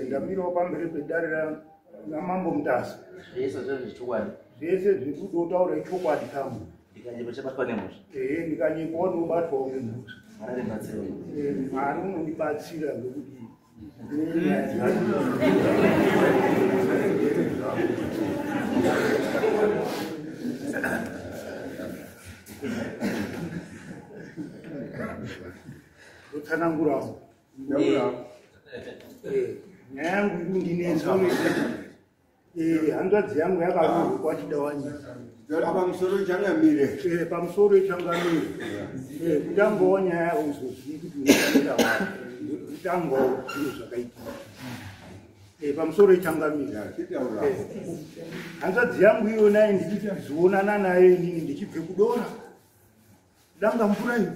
Ndamiro pamberi pedarira namambo mutasi. Zvese zvirikudotaura chokwadi kamwe. Ndikanyepa wanobatwa ngemuti. Mwari unondibatsira ngekuti kutsanangurawo. Nyaya yangu ndinetsa. Hanzvadzi yangu yakarurwa kwachidawanyika. Pamusoro changamire. Pamusoro changamire. Kutangawo nyaya uzozivi kuti unofanira vanhu. Kutangawo zviro zvakaitika. Pamusoro changamire. Hanzvadzi yangu iyona ndichizoonana naye inini ndichibve kudora. Danga mvura iyo.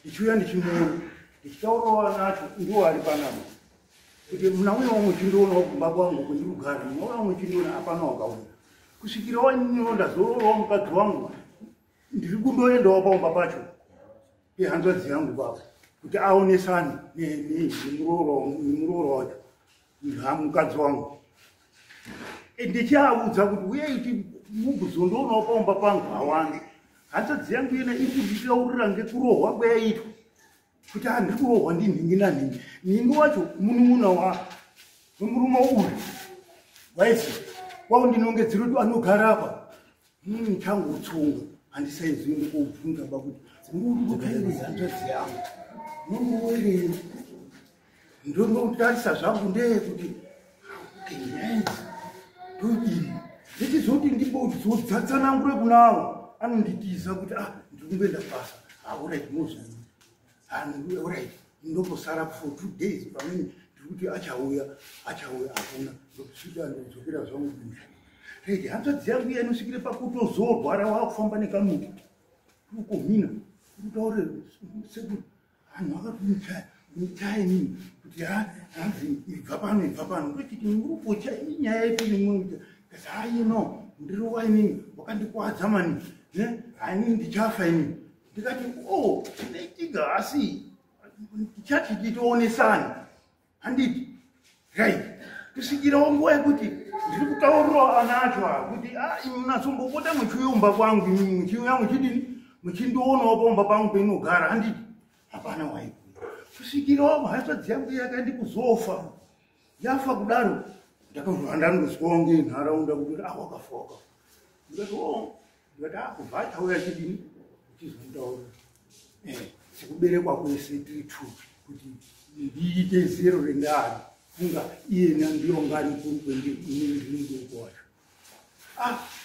Ndichiuya ndichimuona. Ndichitaurawo nacho ndiwo ari panapa. Kuti muna uyo muchindoona kumba kwangu kundirugara, muna muchindoona hapana wakaona. Kusvikira wanyino ndazororowo mukadzi wangu, ndiri kundoendawo paumba pacho pehanzvadzi yangu baba kuti aonesane nemurooro wacho mukadzi wangu. Ndichiaudza kuti uyai mugozondoonawo paumba pangu hawani. Hanzvadzi yangu iyena iri kunditaurira ngekurohwa kweyaitwa. Kuti handiri kurohwa ndinhingi nanhingi. Nhingi wacho munun'una wemurume uyu waisi waundinongedzera kuti anogara apa. Changotsunga handisaizoende koobvunza bakuti ndiri hanzvadzi yangu munguwerei. Ndinotarisa zvangu ndeyekuti nyaya idzi ndodini. Ndichizoti ndimbozotsanangure kunavo anonditiza kuti ndikungoenda basa. Alright, mozvii. Alright, ndobosara for 2 days pamene ndikuti achauya akuna ndokusvika ndozokera zvangu kumusha. Right, hanzvadzi yangu iya inosvikire pakutozorwara wakufamba nekamuti ukomhina kutaure sekuti anhu akati muchaya nini kuti hanzi ibva pano ndochiti murupocha inyaya yepi nimwe kasi haino ndirowa inini wakandikwadza mani hainini ndichafa inini. Ndikati tinaitika asi tichati titoonesana handiti right. Kusvikirawo nguva yekuti ndiri kutaurirawo ana acho kuti munasombopota muchiumba kwangu muchiuya muchidini muchindoonawo paumba pangu peinogara handiti hapana waikuya. Kusvikirawo hanzvadzi yangu yakaenda kuzofa yafa kudaro ndakandozwawo ngenharaunda kuti wakafa ndikati kubva achauya chidini chizondaura sekuberekwa kwese tiri two kuti ndiite zero rendari funga iyena ndiyo ngari kuru kwendindoko wacho.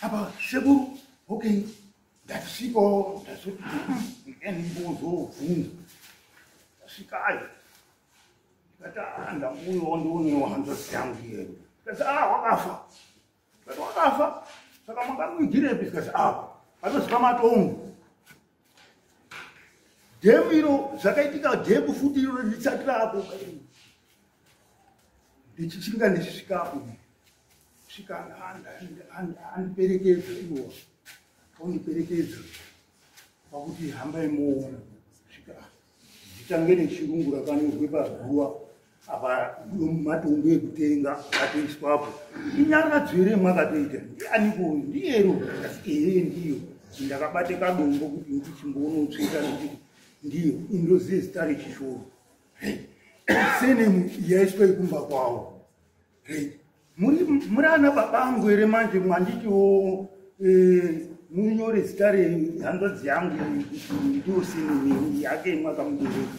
Apa sekuru okay ndatisvikawo ndazoti ndimbozobvunza ndasvikayo ndikati ndamuyawo ndionewo hanzvadzi yangu iyeyo. Ndikati wakafa. Ndikati wakafa saka makamuigirepi? Ndikati patosvika matongo. Dhemu iro zvakaitika dhemu futi iro richisatira apo ndichinga ndichisvikapo svika andiperekedza iwo ondiperekedza pakuti hambai moona svika ndichange nechirungu rakanyorwe paguwa apa matombo ekutenga atoiswapo inyaradzwere mwakatoita ndianiko ndiyero ndiyo ndakabate kadombo kuti ndichimbonotsveta nekuti ndiyo indoziye zita rechishoro senemu yaiswa ikumba kwawo muri ana babangu ere manje mwanditiwo munyore zita rehanzvadzi yangu ndosini yake mwakamubereka.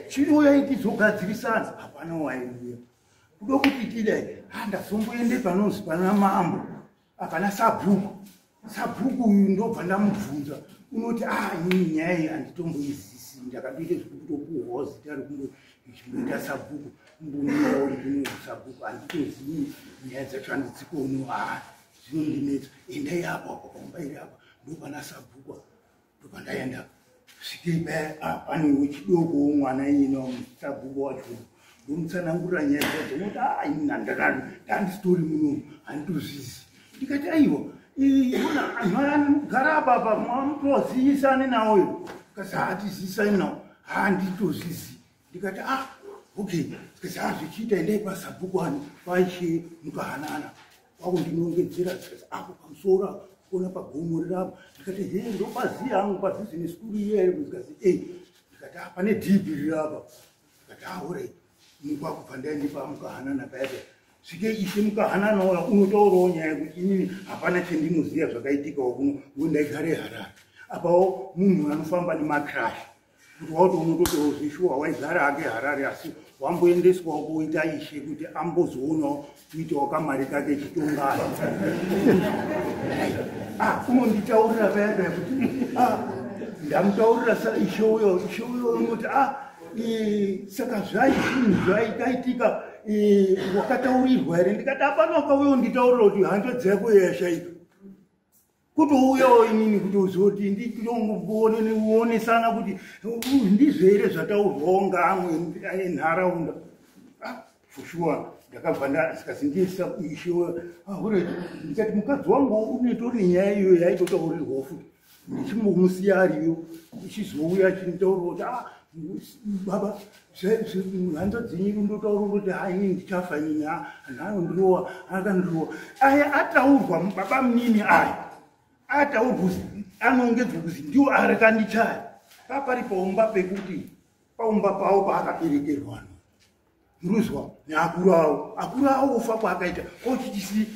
Chiriuya itizogadzirisana hapana waiuya kuda kuti tidai ndazomboende panonzi pana mambo apana sabhuku uyu ndobva ndamubvunza unoti inini nyaya iyi handitomboizisi ndakatoite zvekutokuhwa zita rekundoita sabhuku mbunaauri sabhuku handitozii nyaya dzacho handidzikono zvinondinetsa endai apa pakambairi apa ndopana sabhuku ndopandaenda svikei panewo chidoko mwana ina sabhuku wacho ndomutsanangurira nyaya dzacho noti ndandisitori munomu handitozvizi ndikati aiwa gara apa mutozivisane nawoyo kasi hatizisani nawo handitozvizi ndikati okay zvichiita endai pasabhuku ano paishe mukahanana kwakundinongedzera zvikasi apo pamusoro kuona pagomo rirapo ndikati ndopaziya hangu pabhizinesi kuri iyere zvikasi ndikati pane dhibhi rirapa ndikati orai mukwakubva ndaende pamukahanana paya svike ishe mukahanana uya unotaurawo nyaya yekuti inini hapana chendinoziva zvakaitikawo kuno ndaigare Harare apawo munhu anofamba nemakrashi kuti wauti unototozvishuwa waigara hake Harare asi wamboendeswawo kuita ishe kuti ambozoonawo kuitawo kamari kake chitongana unonditaurira paya kuti ndamutaurira ishe uyo unoti saka zvinhu zvaikaitika wakataurirwa here ndikati hapana wakauya unditaurira kuti hanzva dzako yashaika kutouyawo inini kuti uzoti ndionionesana kuti ndizvo here zvataurwawo ngamwe enharaunda fushuwa ndakabva ndasikazi ndiisa ishewe ndikati mukadzi wangu unetori nyaya iyo yaitotaurirwawo futi ndichimbomusiya ariyo ichizouya chinitaurira kuti baba hanza dzenyu ndotaura kuti haini ndichafa inini nayo ndirowa akandirowa aya ataurwa baba munini aya ataurwa anongedzwa kuzi ndiwo arikandichaya papari paumba pekuti paumba pavo paakaberekerwa muruzwa neakuru avo ufa kwaakaita ochitisi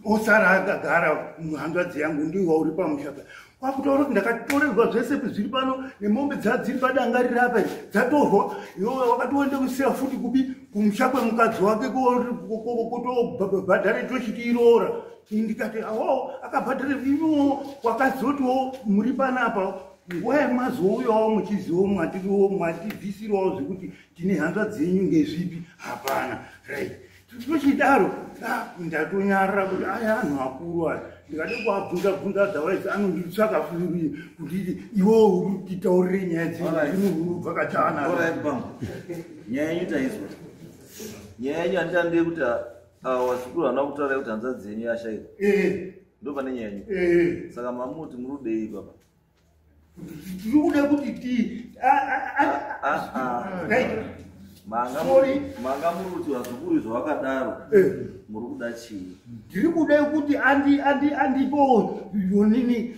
osara akagara muhanzvadzi yangu ndiwa uri pamushaka kwakutaura kuti ndakatorerwa zvese zviri pano nemombe dziri padanga riri apa dzatorwa iwowe wakatoende kusiya futi kupi kumusha kwemukadzi wake kutobhadhare tochitiirora ndikati awo akabhadhare ino wakazotiwo muri panapa nguva yemazouyawo muchizivo mwativhisirawo zvekuti tine hanzva dzenyu ngezvipi hapana right tochidaro ndatonyarara kuti aya anhu akuru aya ndikade kuabvunza dzawaisi anonditsvaka furi kuti iwo uri kutaurire nyaya dzenubvakachana nyaya yenyu taizwa nyaya yenyu handitandei kuti wasikuru hana kutaura kuti hanzva dzenyu yashaika ndo pane nyaya yenyu saka mamuti muri kudei baba ndikude kuti manga muri kuti wazukuru zvawakadaro muri kuda chii ndiri kude kuti andipo yonini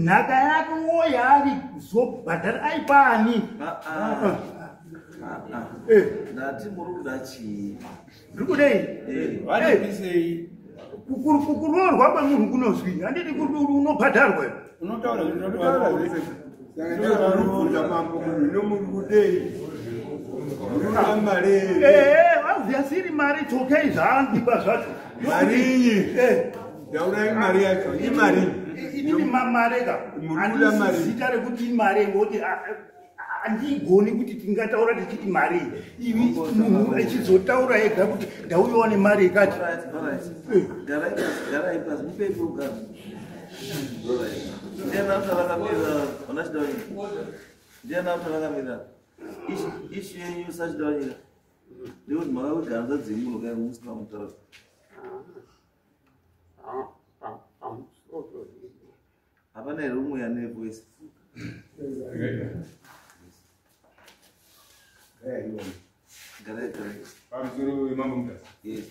nhaka yakewo yaari zobhadhara aipani ndati muri kuda chii ndiri kudei kuroorwa kwemunhu kunozwi handiti kuti unobhadharwa obviously mari tokei zvaandipa zvacho inini mareka andizita rekuti imare ngoti handigoni kuti tingataura tichiti mari ivi munhu achizotaura ega kuti ndauyawo nemari ikati garai pasi mupepi ugara ndiana utarakamira ishi yenyu sachidawanyira ndekuti makakuganza dzemuno kai musina mutaura hapana here umwe ane voice garai pamusoro wemambo mutasi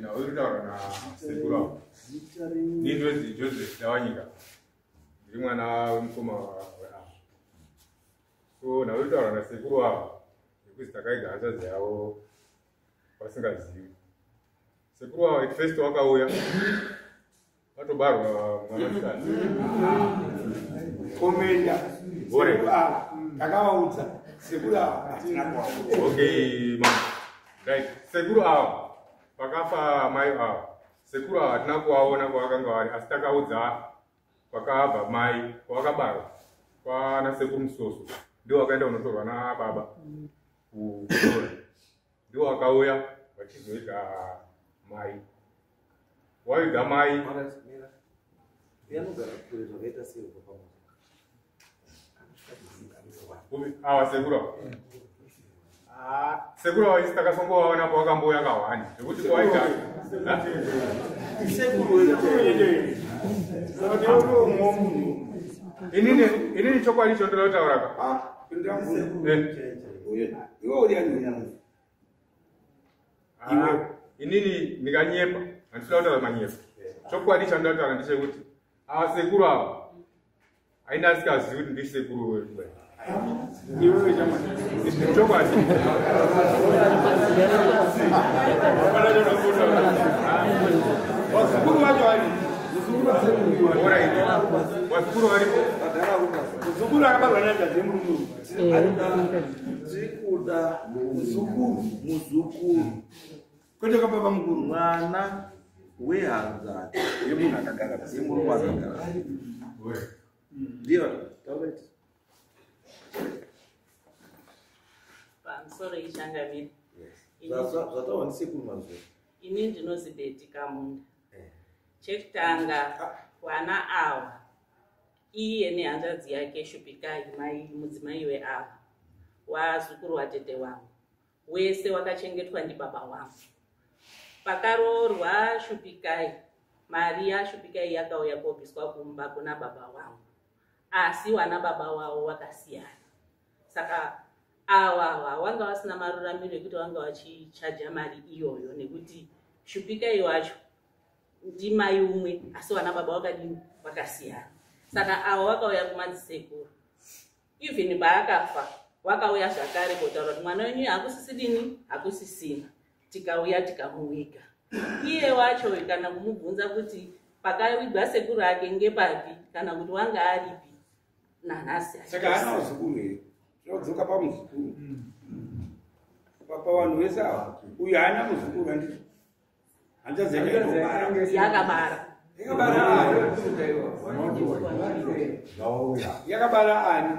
nauri kutaura nasekuru avo ndindozi Joseph Dawanyika ndiri mwana wemukoma weavo so nauri kutaura nasekuru avo nekuti takaiga hanzvadzi yavo vasingazivi. Sekuru wavo at first wakauya vatobarwa mwanasikana. Komenda. Ore. Takavaudza. Sekuru ava hatina kwavo. Okay, mama. Right. Sekuru ava pakafa mai ava. Sekuru ava hatina kuvaona kwavakanga vari asi takaudza kwakabva mai kwavakabarwa kwana sekuru Musoso. Ndio wakaenda kunotorwa nababa kuDora. Ndio wakauya vachizoita mai. Waiga mai awa sekuru sekuru ava isi takasongovaona pavakamboya kawani zvekuti kwaita inini chokwadi chondoda kutauraka inini ndikanyepa handisida kutaura manyepa. Chokwadi chandoda kutaura ndechekuti ava sekuru ava ainda asikazivi kuti ndiri sekuru wedu. Chokwadi Sekuru wacho vari. Wasikuru varipo. Sekuru akabarwa nadhadhe murumuru. Tirikuda muzukuru Kwete kababa mukuru. mwana wehanzati yemunhu akagara yemurume akagara. Ndio taureti pamusoro ishangamiri. zvatawa ndisekuru mazuva. Ini ndinozi Beti Kamunda. Chekutanga wana ava iye nehanzvadzi yake Shupikai mudzimai weava wazukuru watete wangu wese wakachengetwa ndibaba wangu. Pakaroorwa Shupikai, mari yaShupikai yakauya kobviswa kumba kuna baba wangu, asi wana baba wavo vakasiyana. Saka ava vanga vasina maruramiro ekuti vanga vachichaja mari iyoyo nekuti Shupikai wacho ndimai umwe asi wana baba vakadini vakasiyana. Saka ava vakauya kumadzisekuru. Even paakafa vakauya zvakare kotaura kuti mwana wenyu hakusisini hakusisina. Tikauya tikamuviga. Iye wacho kana kumubvunza kuti pakavigwa sekuru ake ngepapi kana kuti wanga aripi nanhasi. Saka hana uzukuru here. Zvinodzoka pamuzukuru. Pavanhu vese ava uyu haana muzukuru handizvo. Hanzvadzi yake yakabara. Yakabara ani.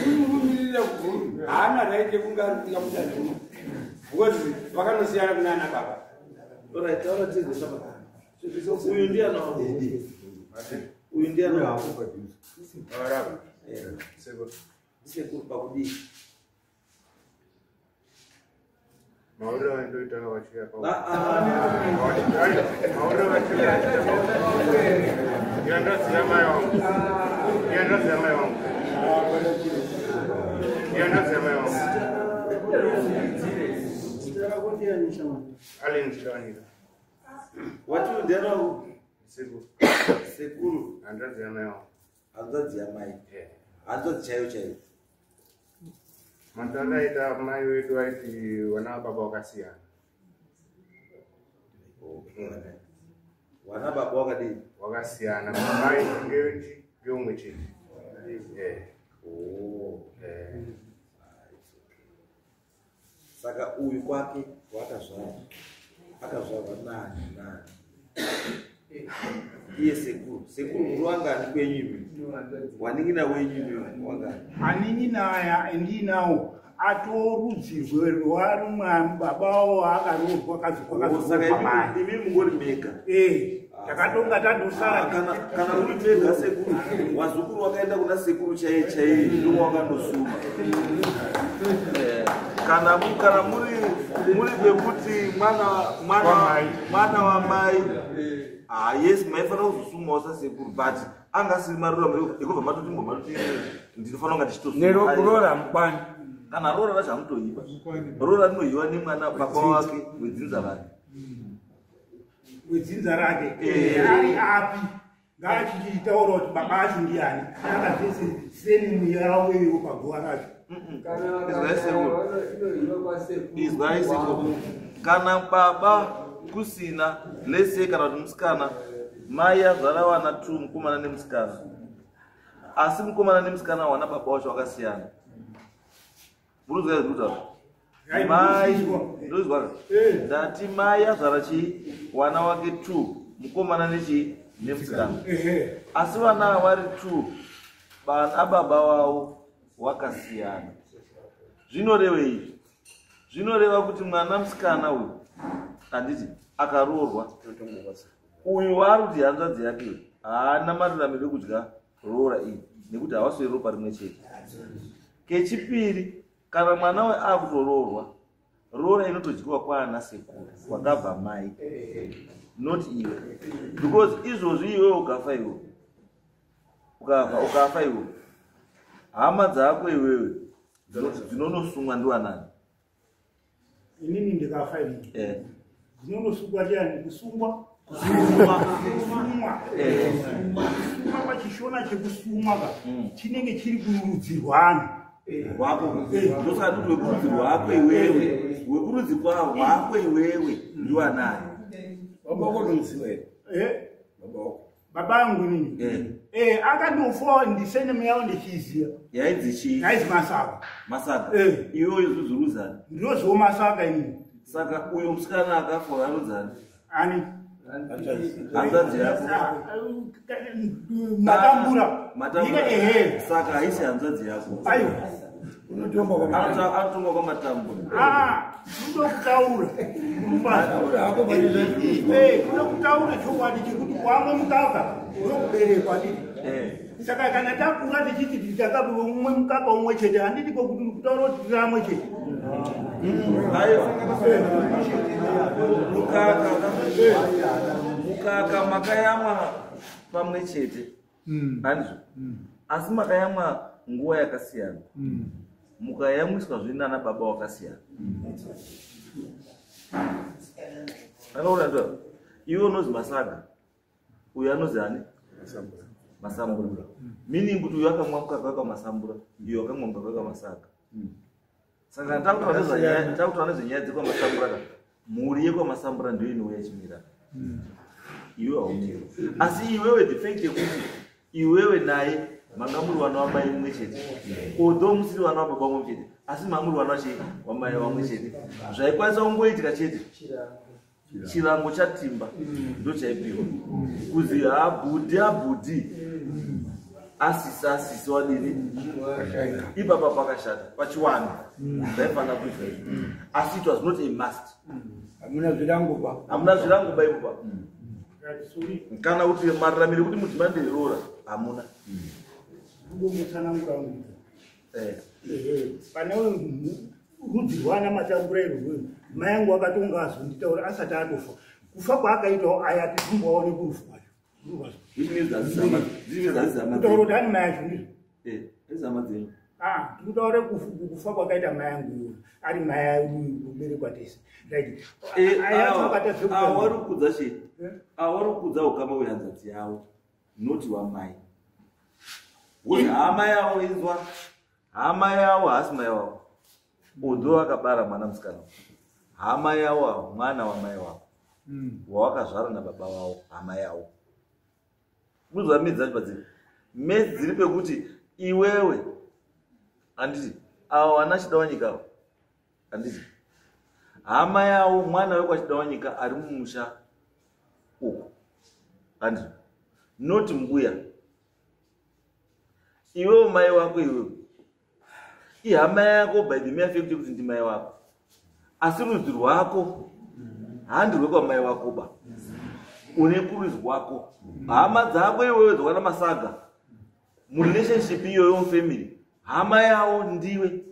Unomirira kuti haana right yekunge ari kuinga mudadhuma. Because vakanosiyana kunana baba. Alright, taura tizwe shaba. Uyu ndiana uyu ndiana Araba. sekuru pakudii. Mauro ndoita wachia kwa. Mauro wachia. Yanda sema yao. Yanda sema yao. Yanda sema yao. Alinchana. Watu ndiana Sekuru. sekuru Yanda sema yao. hanzvadzi yamai. Hanzvadzi chaiyo chaiyo. Mantana ita mai wedu aiti wana baba wakasiyana. Wana baba wakadini Wakasiyana. Mai ngewiti ngeumwe chete. Saka uyu kwake akazvarwa nani iye sekuru muri wangani kwenyume waningina wenyume wangani Anini naya ndinawo atorudzirwe rwarumwe baba wavo akaroorwa saka imi mungori mega takatonga tadosara kana uri mega sekuru wazukuru wakaenda kuna sekuru chaiye ndio wakandosuma kana muri bekuti mwana wa mai yes maifana kuzosumawo sasekuru but angasiri maruramiro ekubva matoti ndinofanira kunga ndichitosuma Nerokurora mukwani. kana rora razvamutoiva rora rinoiva nemwana baba wake wedzinza vake wedzinza rake ari api ngachichitaura kuti baba acho ndiani akazvese senemu yavo iyo paguva racho izwai sekuru kana baba kusina lese kana kuti musikana mai azvara wana 2 mukomana nemusikana asi mukomana nemusikana wana baba wacho wakasiyana muruzvaizvutaura mai ndozvaka ndati mai azvara chii wana wake 2 mukomana nechi nemusikana asi vana vari 2 bana baba wavo wakasiyana. Zvinorevei? Zvinoreva kuti mwana musikana uyu handiti akaroorwa uyu vari kuti hanzvadzi yake haana mararamiro ekudya roora iyi nekuti havasweri ropa rimwe chete. Kechipiri, kana mwana we akutoroorwa roora inotodyiwa kwaana sekuru kwakabva mai not iwe, because izvozvi iwe ukafa iwe ukafa iwe hama dzako iwewe dzinonosungwa ndiwanani? Inini ndikafa ini dzinonosungwa ndiani? Kusungwa pachishona chekusumwa chinenge chiri kurudzi rwani rwako ndosati kuti wekurudzi rwako iwewe wekurudzi rwako iwewe ndiwanani? Babangu nini? Akatofa ndisene muyao ndichiziya. Yaidzi chii? Yaidzi Masaga. Masaga? Iwe zuzuruzani? Ndinoziwo Masaga ini. Saka uyo musikana akafa warudzani? Ani? Hanzvadzi yako? Matambura. Saka haisi hanzvadzi yako? Ayo. Anotonga kwamatambura. Ndokutaura. Kutaura chokwadi chekuti wamwe mukaka unokuberekwa nditi. Saka kana takura tichiti titakabva umwe mukaka umwe chete handiti kokuti kutaura kuti tiramwe chete. Mukaka makayamwa pamwe chete handizvo, asi makayamwa nguva yakasiyana, mukayamwiswa zvinana baba wakasiyana. Anoona iwe unozi Masaga, uyu anozi ani? Masambura. Meaning kuti uyu akamwa mukaka wakamasambura, iyo akamwa mukaka wakaMasaga. Saka takuta nezvenyaya dzekwamasambura, mhuri yekwamasambura ndiyo inouya chimira. Iwe haumiri. Asi iwewe the fact yekuti iwewe naye manga muri wana wamai mumwe chete, although musiri wana wababa mumwe chete, asi mamuri wana wamai vamwe chete, zvaikwanisa kungoitika chete chirango chatimba ndo chaipiwa kuzi abhudhi asisi wadini ipapa pakashata pachiwani zvaifana kuitwa izvo, asi it was not a must. Hamuna zvirango ba ipopa kana kuti mararamiro kuti mudzimai nderoora hamuna. Pane rudzi rwana Matambura irworwo mai angu akatonga azonditaura asati atofa, kufa kwaakaitawo aya tizimbwawo nekurufu kwacho. Kutaura kuti ani mai acho ndizvo tikutaura kufa kwakaita mai angu iwo ari mai uberekwa tese awarikudza che awarikudza ukama hwehanzvadzi yavo noti wamai uye hama yavo inzwa hama yavo hasi mai wavo although akabara mwana musikana, hama yavo mwana wamai wavo wawakazvara nababa wavo hama yavo. Muzva midzi dzacho padziri medzi dziri pekuti iwewe handiti avo vana chidawanyika handiti hama yavo mwana wekwachidawanyika ari mumusha uku handiti noti mbuya iwewe mai wako iwewe ihama yako by the mere fact yekuti ndi mai wako, asi rudzi rwako handi rwekwamai wako ba, une kurudzi rwako. Hama dzako iwewe dzokwana Masaga murelationship iyoyo mufamily, hama yavo ndiwe.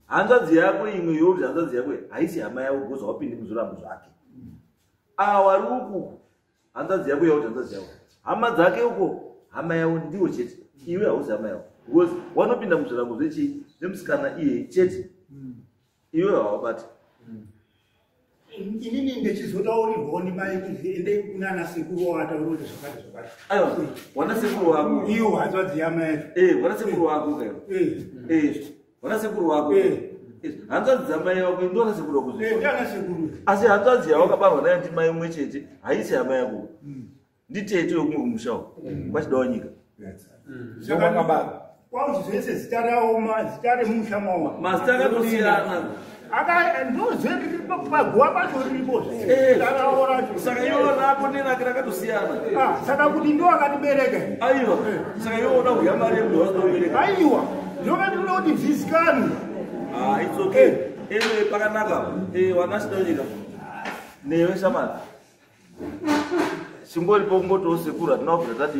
Hanzvadzi yako imwe yokuti hanzvadzi yako haisi hama yavo because wapinde muzvirango zvake. Vari uku hanzvadzi yako yakuti hanzvadzi yako, hama dzake uko hama yavo ndiwo chete, iwe hausi hama yavo because wanopinda muzvirango zvechi nemusikana iye chete, iwe hawabati. Inini ndechizotaurirwawo nemai kuti ende kunana sekuru wataura kuti zvakati zvakati. Aiwa, wana sekuru wako iwo hanzvadzi yamai. Wana sekuru wako kaiwa. Wana sekuru wako. Hanzvadzi dzamai vako ndona sekuru wako. Ndana sekuru. Asi hanzvadzi yawakabarwa nayo ndi mai umwe chete haisi hama yako. Nditete yokumwe kumushawo. Kwachidawo nyika. Zvakabara. Kwauti zvese zita rawo mazita remusha mawa. Mazita akatosiyana. Ndozveti paguwa pacho riripo. Saka iona ako nenakira akatosiyana. Saka kuti ndo akatibereka. Aiwa. Saka iona kuyamari ndo wasinobereka. Aiwa. Ndokati kuda kuti visikani. It's okay. Anyway, pakanaka. Wanashida nyika. Newe shamani. Singori pongoto sekura tinobvira tati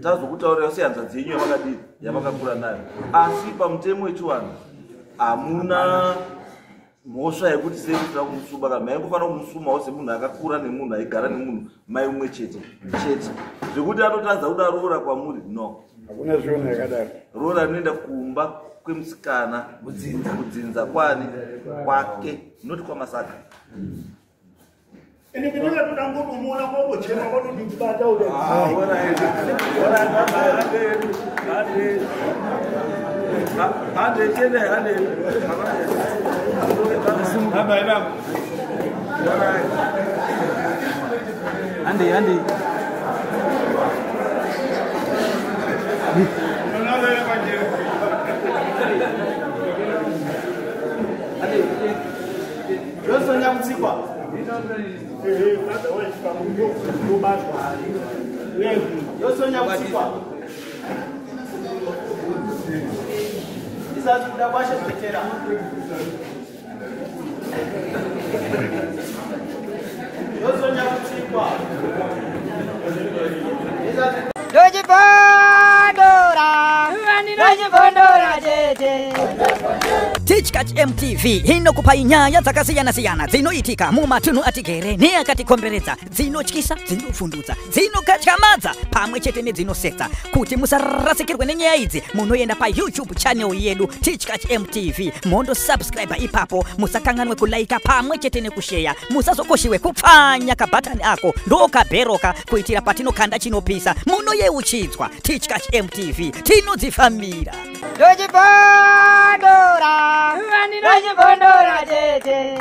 tazokutaurira sehanza dzenyu yamakadii yamakakura nayo. Asi pamutemo wechiwanhu hamuna mhosva yekuti seikuitira kumusuma kana maingofanira kumusumawo semunhu akakura nemunhu aigara nemunhu mai umwe chete zvekuti anotadza kuda roora kwamuri no. Hakuna zviona yakadaro. Roora rinoenda kumba kwemusikana kudzinza kwake noti kwamasaka. Ene kenaka todangotomuona kwabochema kwatotibata Teachcatch MTV inokupa nyaya dzakasiyana-siyana dzinoitika mumatunhu atigere neakatikomberedza, dzinotyisa, dzinofundutsa, dzinokatyamadza pamwe chete nedzinosetsa. Kuti musarasikirwe nenyaya idzi, munoenda paYouTube channel yedu Teachcatch MTV, mondo subscribe ipapo, musakanganwe kulaika pamwe chete nekushare, musazokoshiwe kupfanya kabhatani ako ndokabheroka kuitira patinokanda chinopisa munoyeuchidzwa. Teachcatch MTV tinodzifamira. Dojibondora, dojibondora tete.